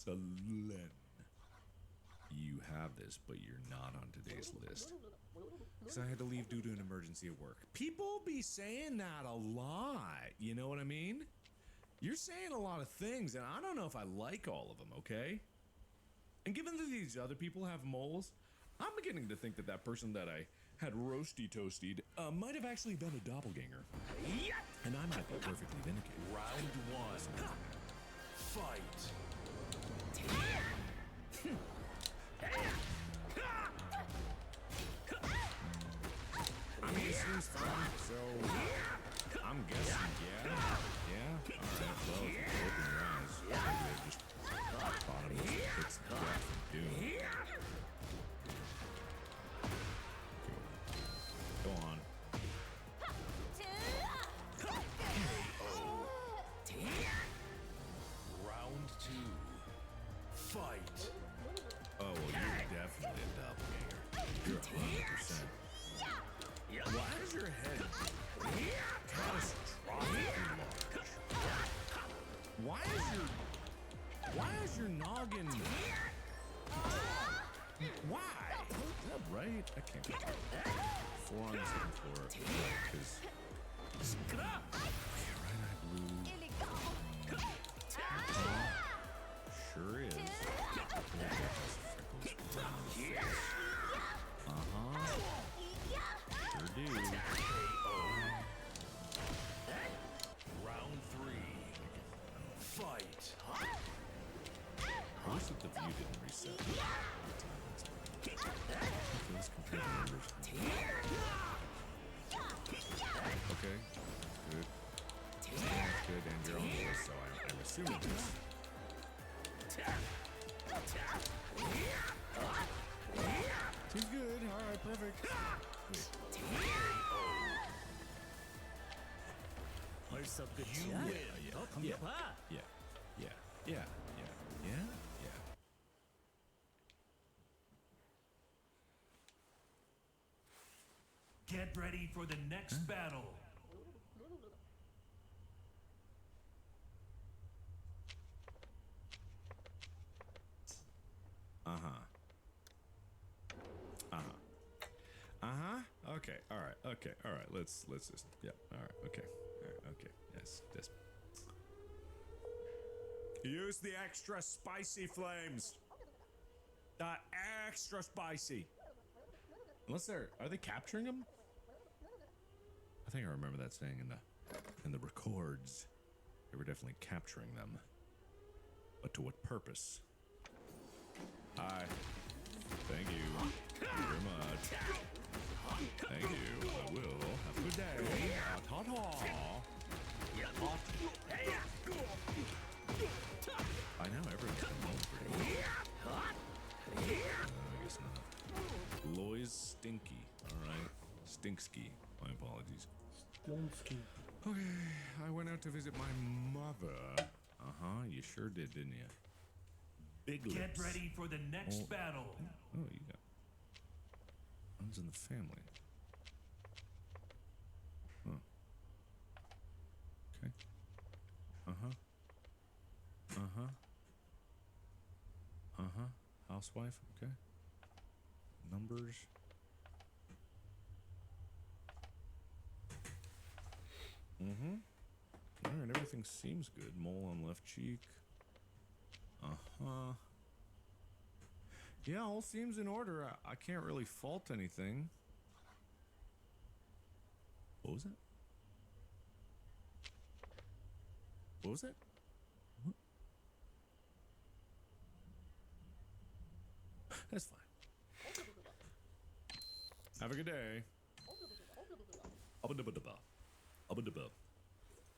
Selen. You have this, but you're not on today's list. Because I had to leave due to an emergency at work. People be saying that a lot. You know what I mean? You're saying a lot of things, and I don't know if I like all of them, okay? And given that these other people have moles, I'm beginning to think that that person that I had roasty toasted might have actually been a doppelganger. And I might be perfectly vindicated. Round one. Fight. I mean, it seems fun, so I'm guessing, yeah. Alright, well, if you open your eyes, maybe they just thought it was fix the death from doom. Go on. Round two. Fight. Oh, well, you're definitely a doppelganger. You're 100%. Why is your head catastrophically large? Why is your noggin? Why? Is that right? I can't get it. 4 on the second floor. Because. Yeah, right eye blue. Sure is. Sure do. Round three. Fight. I wish that the view didn't reset. This computer numbers. Okay, good. That's good, and you're on the list, so I'm assuming this. Seems good. All right, perfect. 벌써 You 끝이야? win. 더 덤벼봐. Yeah. Get ready for the next battle. Okay. All right. Let's just. Yeah. All right. Okay. Yes. Use the extra spicy flames. The extra spicy. Unless are they capturing them? I think I remember that saying in the records. They were definitely capturing them. But to what purpose? Hi. Thank you very much. Thank you. I will. Have a good day. Ta-ta. By now, everyone's been home pretty well. I guess not. Loy's Stinky. Alright. Stinksky. My apologies. Okay. I went out to visit my mother. You sure did, didn't you? Big lips. Get ready for the next battle. Oh, you got runs in the family. Huh. Okay. Housewife, okay. Numbers. Alright, everything seems good. Mole on left cheek. Yeah, all seems in order. I can't really fault anything. What was it? What was it? What? That's fine. Have a good day. Open the door. Open the door.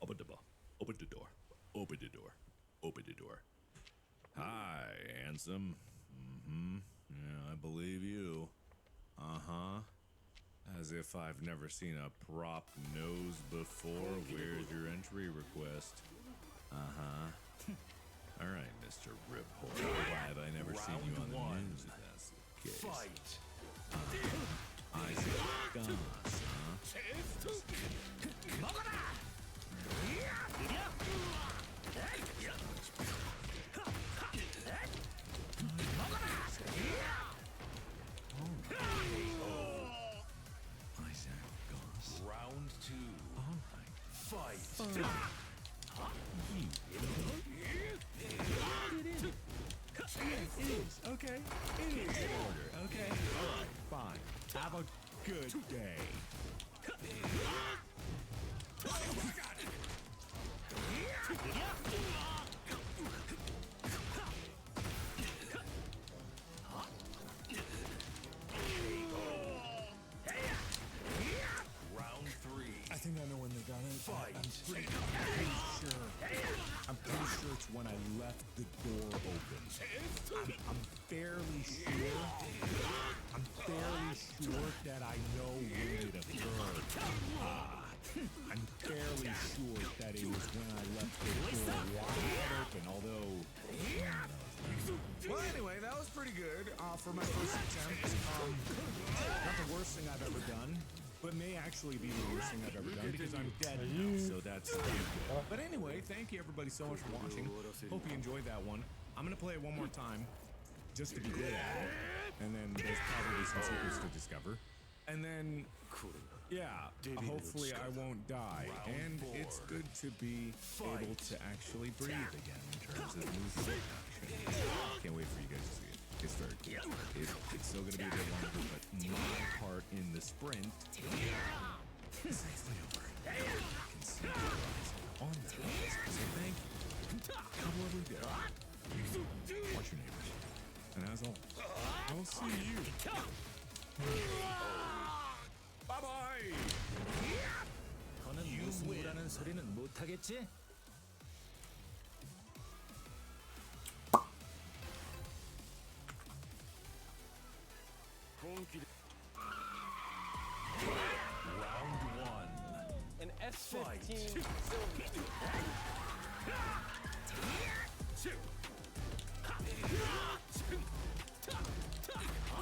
Open the door. Open the door. Open the door. Open the door. Hi, handsome. Yeah, I believe you. As if I've never seen a prop nose before. Where's your entry request? Alright, Mr. Rip Hole. Why have I never seen you on the news if that's the case? Fight. I see guns, huh? It is. Okay. It is in order. Okay. All right. Fine. Have a good day. Round 3. I think I know when they got it. Fight. I'm pretty sure it's when I left the door open. I'm fairly sure that I know when it occurred. I'm fairly sure that it was when I left the door wide open, although... Well, anyway, that was pretty good for my first attempt. Not the worst thing I've ever done, but may actually be the worst thing I've ever done because I'm dead now, so that's pretty good. But anyway, thank you everybody so much for watching. Hope you enjoyed that one. I'm going to play it one more time just to be good at it. And then there's probably some secrets to discover. And then, yeah, hopefully I won't die. And it's good to be able to actually breathe again in terms of movement action. Can't wait for you guys to see it. It's very cool. It's still going to be a bit longer, but my part in the sprint is safely over. I can see the horizon on the horizon. So thank you. Have a lovely day. Watch your neighbors. And as always, I will see you. Bye-bye! 더는 무슨 일하는 소리는 못 하겠지? Round 1. An S15 Sylvia.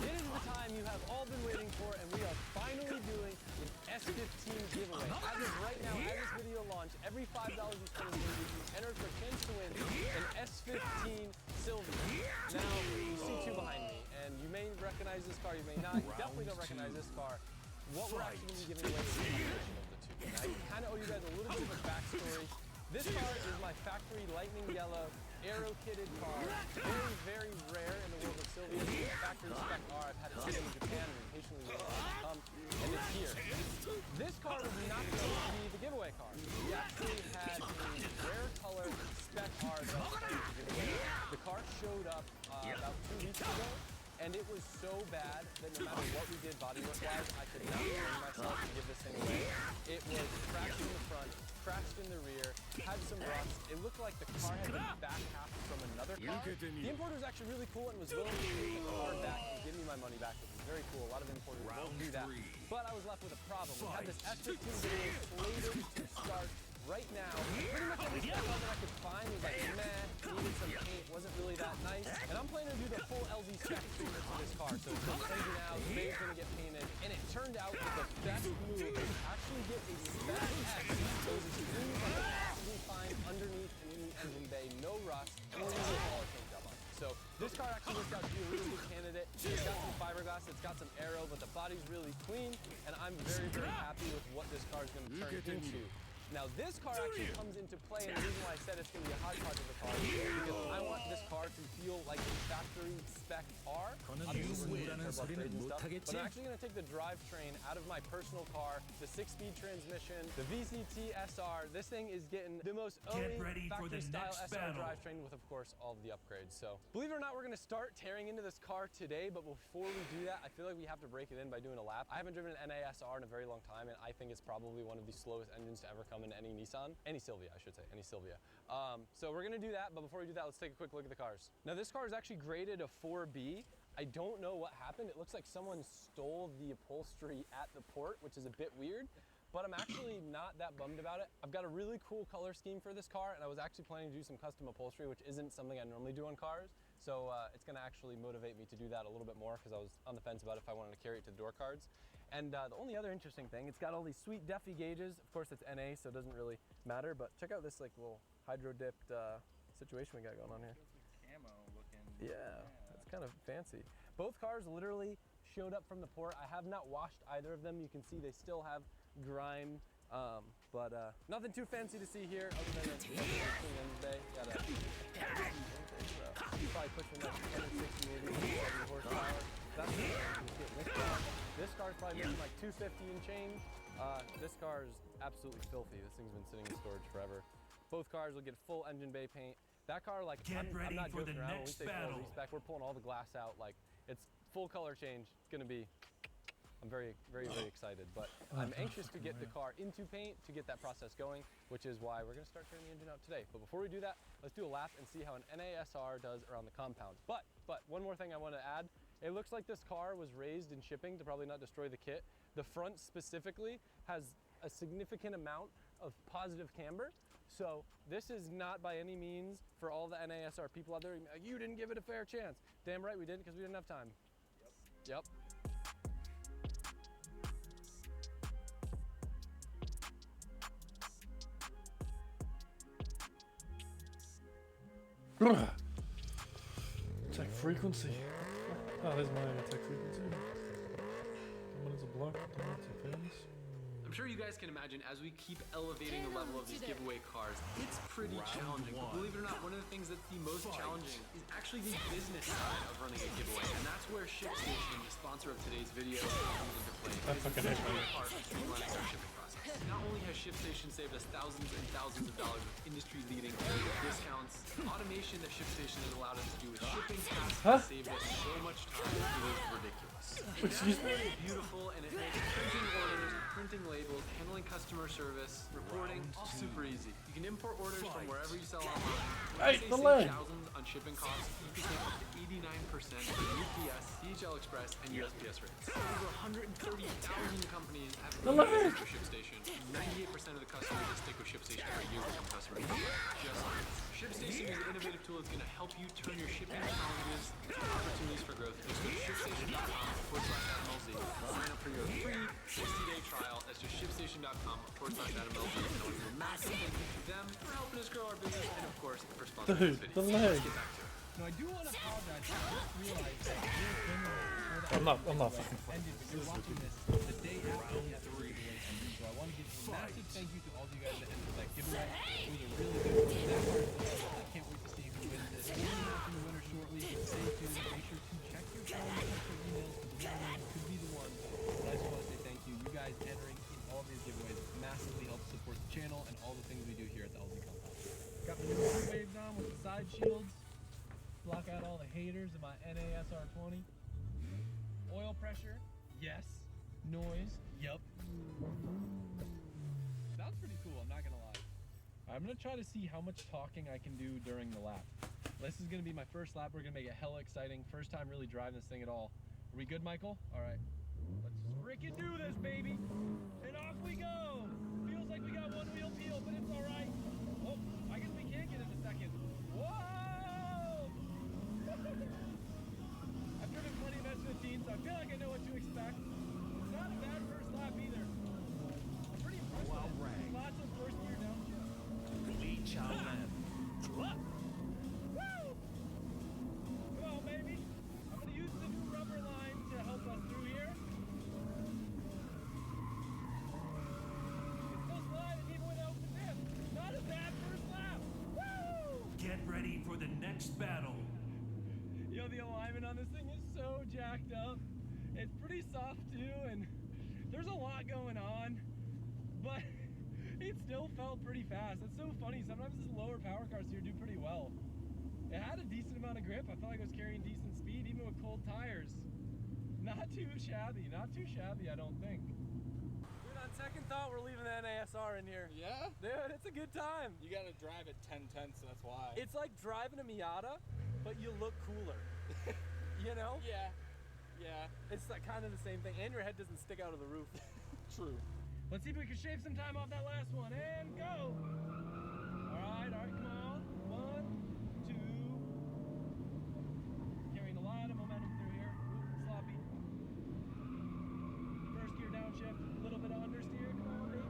It is the time you have all been waiting for, and we are finally doing an S15 giveaway. As of right now, as this video launched, every $5 you spend in the video, you enter for a chance to win an S15 Sylvia. Now, you see two behind me, and you may recognize this car, you may not. You definitely don't recognize this car. What we're actually going to be giving away is a combination of the two. Now, I kind of owe you guys a little bit of a backstory. This car is my factory lightning yellow aero-kitted car. Very, very rare in the world of Sylvia. It's a factory spec car. I've had it sitting in Japan and patiently waiting for it to come, and it's here. This car was not going to be the giveaway car. We actually had a rare color spec car that I was planning to give away. The car showed up about 2 weeks ago, and it was so bad that no matter what we did bodywork-wise, I could not bring myself to give this thing away. It was crashed in the front, crashed in the rear, had some rust. It looked like the car had been back-halved from another car. The importer was actually really cool and was willing to take the car back and give me my money back, which is very cool. A lot of importers won't do that. But I was left with a problem. We had this S15 video slated to start right now. Pretty much every spec car that I could find was like, meh, needed some paint, wasn't really that nice. And I'm planning to do the full LZ spec treatment for this car. So it's going to engine out, the base's going to get painted. And it turned out that the best move was to actually get a spec X that was extremely fun to possibly find underneath and in the engine bay, no rust, and we're going to do a color paint job on it. So this car actually worked out to be a really good candidate. It's got some fiberglass, it's got some aero, but the body's really clean, and I'm very, very happy with what this car is going to turn into. Now this car actually comes into play, and the reason why I said it's going to be a hodgepodge of the car is because I want this car to feel like a factory spec car. Obviously, we're going to turbo upgrades and stuff, but I'm actually going to take the drivetrain out of my personal car, the 6-speed transmission, the VCT SR. This thing is getting the most OE factory-style SR drivetrain with, of course, all of the upgrades. So believe it or not, we're going to start tearing into this car today, but before we do that, I feel like we have to break it in by doing a lap. I haven't driven an NASR in a very long time, and I think it's probably one of the slowest engines to ever come in any Nissan, any Sylvia, I should say, any Sylvia. So we're gonna do that, but before we do that, let's take a quick look at the cars. Now this car is actually graded a 4B. I don't know what happened. It looks like someone stole the upholstery at the port, which is a bit weird, but I'm actually not that bummed about it. I've got a really cool color scheme for this car, and I was actually planning to do some custom upholstery, which isn't something I normally do on cars. So it's gonna actually motivate me to do that a little bit more, because I was on the fence about if I wanted to carry it to the door cards. And the only other interesting thing, it's got all these sweet Defy gauges. Of course, it's NA, so it doesn't really matter, but check out this like little hydro-dipped situation we got going on here. Camo looking. Yeah, it's kind of fancy. Both cars literally showed up from the port. I have not washed either of them. You can see they still have grime But nothing too fancy to see here other than a engine bay. Got a probably pushing like 160 maybe 170 horsepower. That's this car's probably making like 250 and change. This car is absolutely filthy. This thing's been sitting in storage forever. Both cars will get full engine bay paint. That car, like, I'm not joking around when we say full respec. We're pulling all the glass out. Like, it's full color change. It's gonna be. I'm very, very, very excited, but I'm anxious to get the car into paint to get that process going, which is why we're gonna start turning the engine out today. But before we do that, let's do a lap and see how an NASR does around the compound. But one more thing I want to add. It looks like this car was raised in shipping to probably not destroy the kit. The front specifically has a significant amount of positive camber. So this is not by any means for all the NASR people out there. You didn't give it a fair chance. Damn right we didn't, because we didn't have time. Yep. Attack frequency. Oh, there's my attack frequency. Dominance of block, dominance of fins. I'm sure you guys can imagine, as we keep elevating the level of these giveaway cars, it's pretty challenging. But believe it or not, one of the things that's the most challenging is actually the business side of running a giveaway. And that's where ShipStation, the sponsor of today's video, comes into play. That's fucking It's a big part of streamlining our shipping process. Not only has ShipStation saved us thousands and thousands of dollars with industry-leading discounts, automation that ShipStation has allowed us to do with shipping tasks has saved us so much time, it is ridiculous. It's absolutely beautiful, and it makes printing orders, printing labels, handling customer service, reporting, all super easy. You can import orders from wherever you sell online. Hey, the save leg! thousands on shipping costs. You can save up to 89% for UPS, DHL Express, and USPS rates. Over 130,000 companies have used ShipStation. 98% of the customers that stick with ShipStation every year become customers. Just ShipStation is an innovative tool that's going to help you turn your shipping challenges into opportunities for growth. Just go to ShipStation.com/AdamLZ. Sign up for your free 60-day trial. That's just ShipStation.com/AdamLZ. And I want to do a massive thank you to them for helping us grow our business and, of course, for sponsoring this video. Let's get back to it. No, I do want to apologize. I just realized that you're I'm not fucking ended, but you're watching this the day after the F3 giveaway ended. So I want to give a massive thank you to all of you guys that entered that giveaway. It was a really good one. That part is awesome. I can't wait to see who wins this. We're going to announce the winner shortly. Stay tuned. Make sure to check your phone, check your emails, because the winner could be the one. But I just want to say thank you. You guys entering in all these giveaways massively helps support the channel and all the things we do here at the LZ Compound. Got my new waves on with the side shields. Block out all the haters of my NASR 20. Oil pressure, yes. Noise, yep. Sounds pretty cool, I'm not gonna lie. I'm gonna try to see how much talking I can do during the lap. This is gonna be my first lap. We're gonna make it hella exciting. First time really driving this thing at all. Are we good, Michael? All right. Let's freaking do this, baby. And off we go. Feels like we got one wheel peel, but it's all right. Oh, I guess we can get it in a second. Whoa! I've driven plenty of S15, so I feel like I know what to expect. It's not a bad first lap either. I'm pretty impressed with it. Lots of first gear downshift. Woo! Come on, baby. I'm gonna use the new rubber line to help us through here. It's still sliding even without the dip. Not a bad first lap. Woo! Get ready for the next battle. Yo, the alignment on this thing is so jacked up. It's pretty soft too, and there's a lot going on, but it still felt pretty fast. That's so funny. Sometimes these lower power cars here do pretty well. It had a decent amount of grip. I felt like I was carrying decent speed, even with cold tires. Not too shabby, I don't think. Dude, on second thought, we're leaving the NASR in here. Yeah? Dude, it's a good time. You gotta drive at 10 tenths, that's why. It's like driving a Miata, but you look cooler. You know? Yeah. Yeah. It's like kind of the same thing, and your head doesn't stick out of the roof. True. Let's see if we can shave some time off that last one, and go! Alright, come on. 1, 2. Carrying a lot of momentum through here. Ooh, sloppy. First gear downshift, a little bit of understeer. Come on, baby.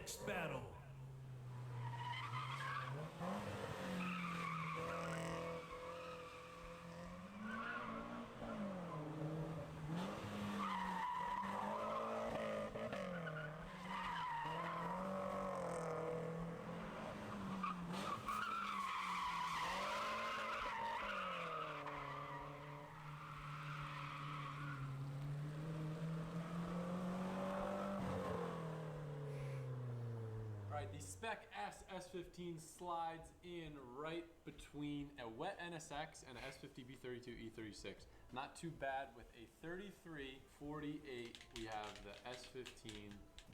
next battle. Alright, the Spec S S15 slides in right between a wet NSX and a S50 B32 E36. Not too bad. With a 3348, we have the S15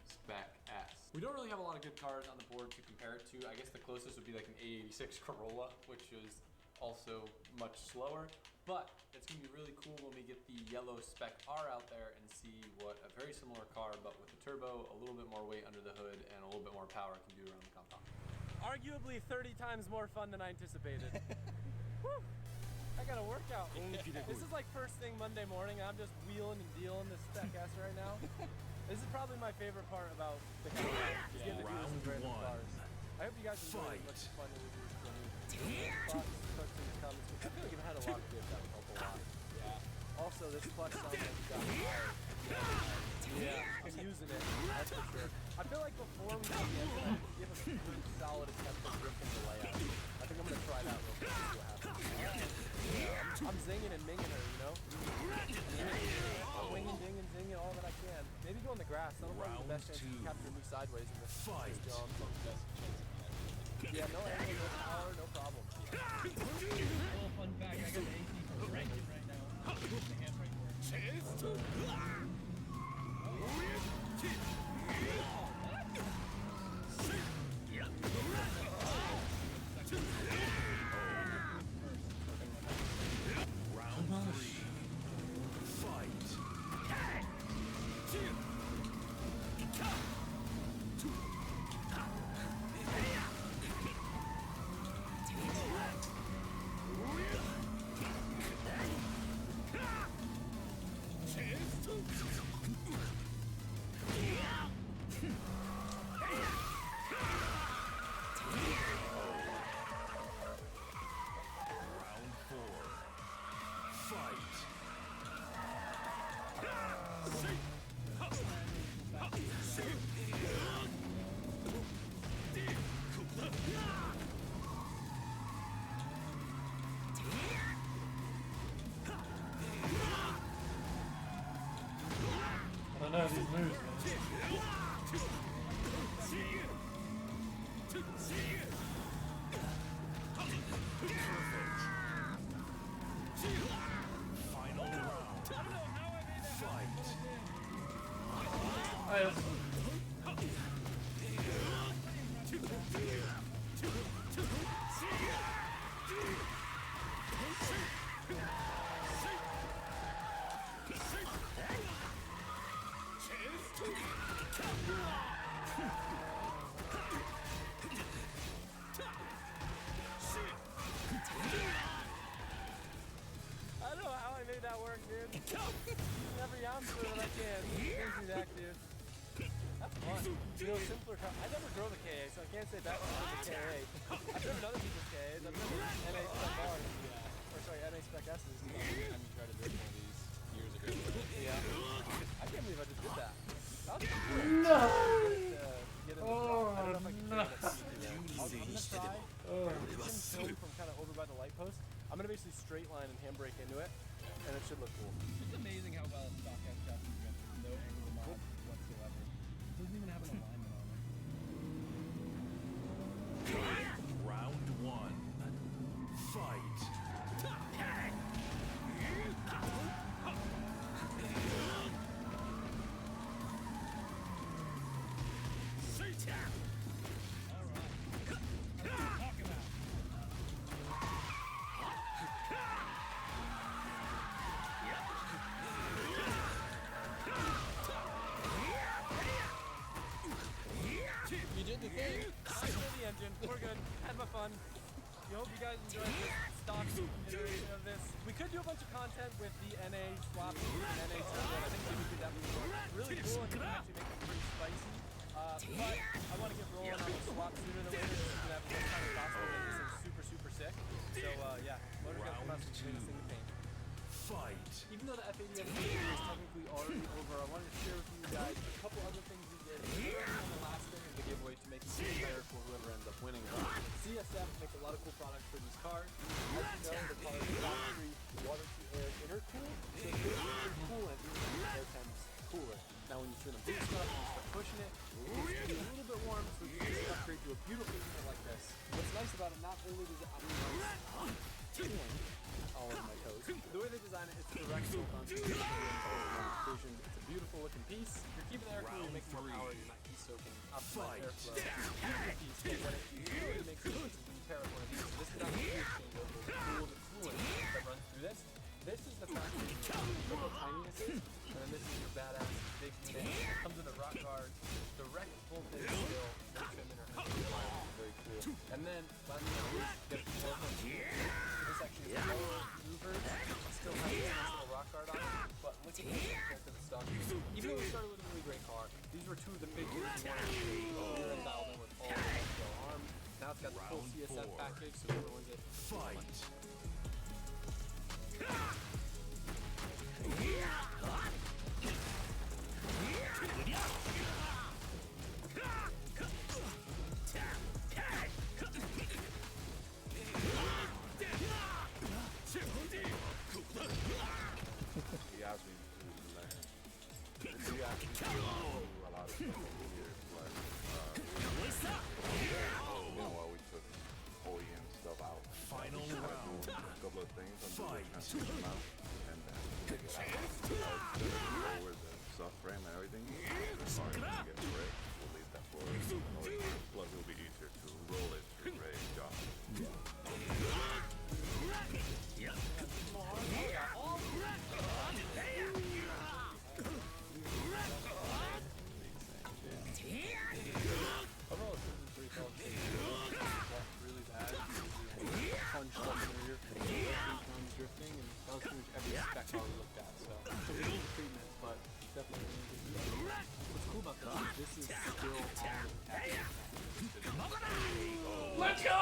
Spec S. We don't really have a lot of good cars on the board to compare it to. I guess the closest would be like an A86 Corolla, which is also much slower. But it's gonna be really cool when we get the yellow Spec R out there and see what a very similar car, but with a turbo, a little bit more weight under the hood, and a little bit more power can do around the compound. Arguably 30 times more fun than I anticipated. Woo! I got a workout. This is like first thing Monday morning. I'm just wheeling and dealing this Spec S right now. This is probably my favorite part about the car. Is getting to do some random cars. I hope you guys enjoy as much fun as it is for me. Thoughts, questions, comments. I feel like if I had a lock dip, that would help a lot. Yeah. Also, this clutch sounds like you got power. Yeah, I'm using it. That's for sure. I feel like before we get the engine, give us a good solid attempt at ripping the layout. I think I'm gonna try that real quick and see what happens. Yeah, I'm zinging and minging her, you know? I'm winging, dinging, zinging all that I can. Maybe go in the grass. That'll probably be the best chance to capture me sideways in this jump. Yeah, no angle, no power, no problem. Little fun fact, I got the AC for ranking right now. The handbrake works. Round 3. Fight. I don't know these moves, man. Final round. Fight. I don't know how I made that work, dude. Every ounce of it I can. Crazy's active. That's fun. You know, simpler car. I never drove a KA, so I can't say that was a KA. I've driven other people's KAs. I've driven NA Spec Rs. Or sorry, NA Spec S's. I mean, tried to build one of these years ago. Yeah. I can't believe I just did that. That was cool. No! Get in the I don't know if I can no. I'm gonna try. You can film from kind of over by the light post. I'm gonna basically straight line and handbrake into it, and it should look cool. It's amazing how well a stock S chassis runs with no angle mod whatsoever. It doesn't even have an alignment on it. Round 1. Fight. You did the thing. I did the engine. We're good. Had my fun. We hope you guys enjoyed this stock iteration of this. We could do a bunch of content with the NA swap and NA turbo. I think maybe we could definitely do really cool and we can actually make it pretty spicy. But I want to get rolling on the swap sooner than later. Just to have as much time as possible to make this thing super, super sick. So yeah, motor gonna come out some greatest thing to paint. Fight. Even though the F80 is technically already over, I wanted to share with you guys a couple other things we did on the last thing of the giveaway to make it even better for whoever ends up winning. CSF makes a lot of cool products for these cars. As you know, the car is factory water-to-air intercooled, so it gives you coolant even when the air temps cooler. Now when you turn the boost up and you start pushing it, it's going to be a little bit warm, so you can upgrade to a beautiful unit like this. What's nice about it, not only does it have nice all over my toes. The way they design it, it's direct built onto the applications. It's a beautiful looking piece. You're keeping the air cool, you're making more power, you're not heat soaking. Optimize airflow. Beautiful piece, but what it really makes sense is when you pair it with one of these. This is not a heat exchangeover. The cool, the coolant that runs through this. This is the factory. Look how tiny this is. And then this is your badass big unit. It comes with a rock guard, direct voltage still, no trim in or anything. Very cool. And then, last but not least, get the performance. This actually is lower movers. It still has this nice little rock guard on it, but look at this compared to the stock. Even though we started with a really great car, these were two of the big things we wanted to do. We were dialed in with all the industrial arms. Now it's got the full CSF package, so whoever wins it. Fight. He asked me to let him. He asked me to do a lot of stuff over here, like, you know, while we took OEM stuff out. Final We had to round. do a couple of things until Fight. we transition out, and then take it out. Lower the subframe and everything. The car is gonna get wrecked. We'll leave that for another time. Plus, it'll be easier to roll it to a job. Overall, Season 3 felt really bad. Punched up in the rear, drifting, and that was pretty much every spec car we looked at. So, it was a treatment, but definitely what's cool about this is still on Let's go!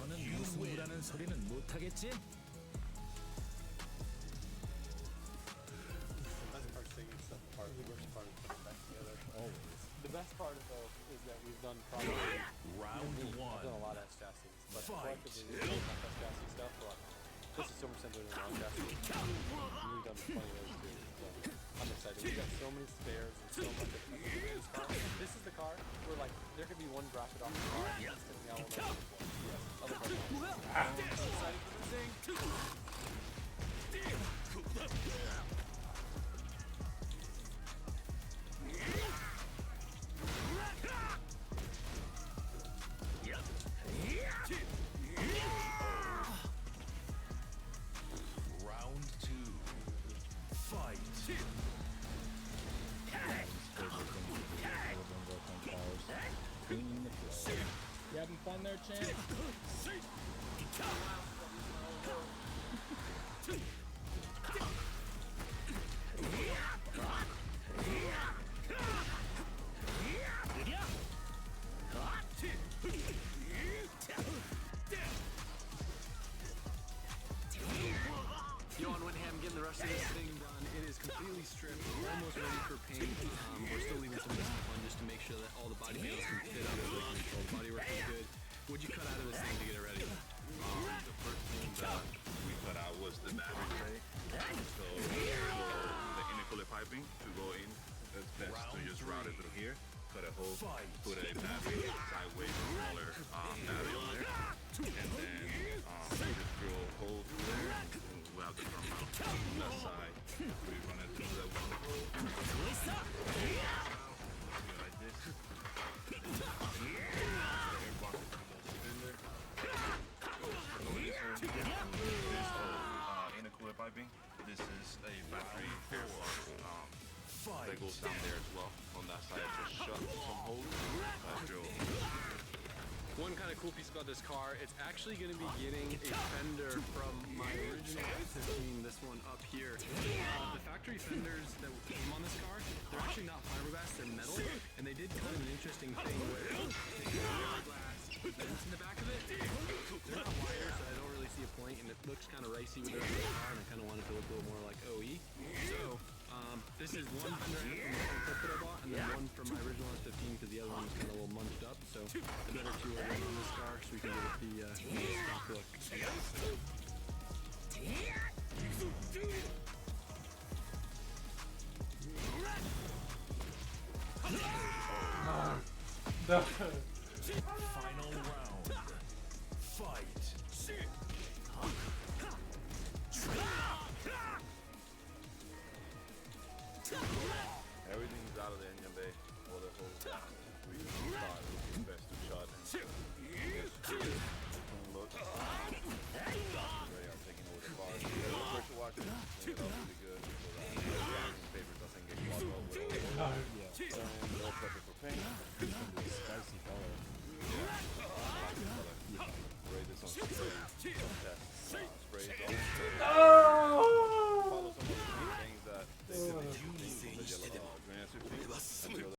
너는 무승부라는 소리는 못하겠지? That's the first thing, it's the part of the worst part of putting it back together. Always. The best part though is that we've done probably Round I've one. done a lot of S chassis, but Fight. collectively we've done S chassis stuff. But this is so much simpler than L chassis. And we've done plenty of those too. So I'm excited. We've got so many spares and so much of this car. This is the car where like there could be one bracket off the car and it's sitting out on the floor. Yes, other cars. I'm so excited for this thing. Round two. Fight. You having fun there, champ? Johan Windham getting the rest of this thing done. It is completely stripped. We're almost ready for paint. We're still leaving some of this stuff on just to make sure that all the body panels can fit up so they can control the body work is good. What'd you cut out of this thing to get it ready? The first thing that we cut out was the battery tray. So for the intercooler piping to go in, it's best to just route it through here. Cut a hole, put a battery sideways, smaller battery on there, and then we just drill a hole through there. And we have the drum mount on that side. We run it through that one hole. Like this. Air box is almost in there. Intercooler piping. This is a battery air box that goes down there as well. On that side, just shut some holes. Drill. One kind of cool piece about this car, it's actually going to be getting a fender from my original original F15, this one up here, the factory fenders that came on this car, they're actually not fiberglass, they're metal, and they did kind of an interesting thing where they have glass vents in the back of it. They're not wires, so I don't really see a point, and it looks kind of ricey with the rest of the car, and I kind of want it to look a little more like OE. So, this is one fender I have from my clip that I bought, and then one from my original S15 because the other one was kind of a little munched up. So the better two are going on this car, so we can give it the stock look. No. Final round. Fight. Everything's out of the engine bay, all the whole we thought it was the best shot and look. They are taking over the bar. Pressure washer, clean it up really good so that the paper doesn't get clogged up with all the and no pressure for paint. Spicy color. Spray this on spray. Test. Spray it on. Oh!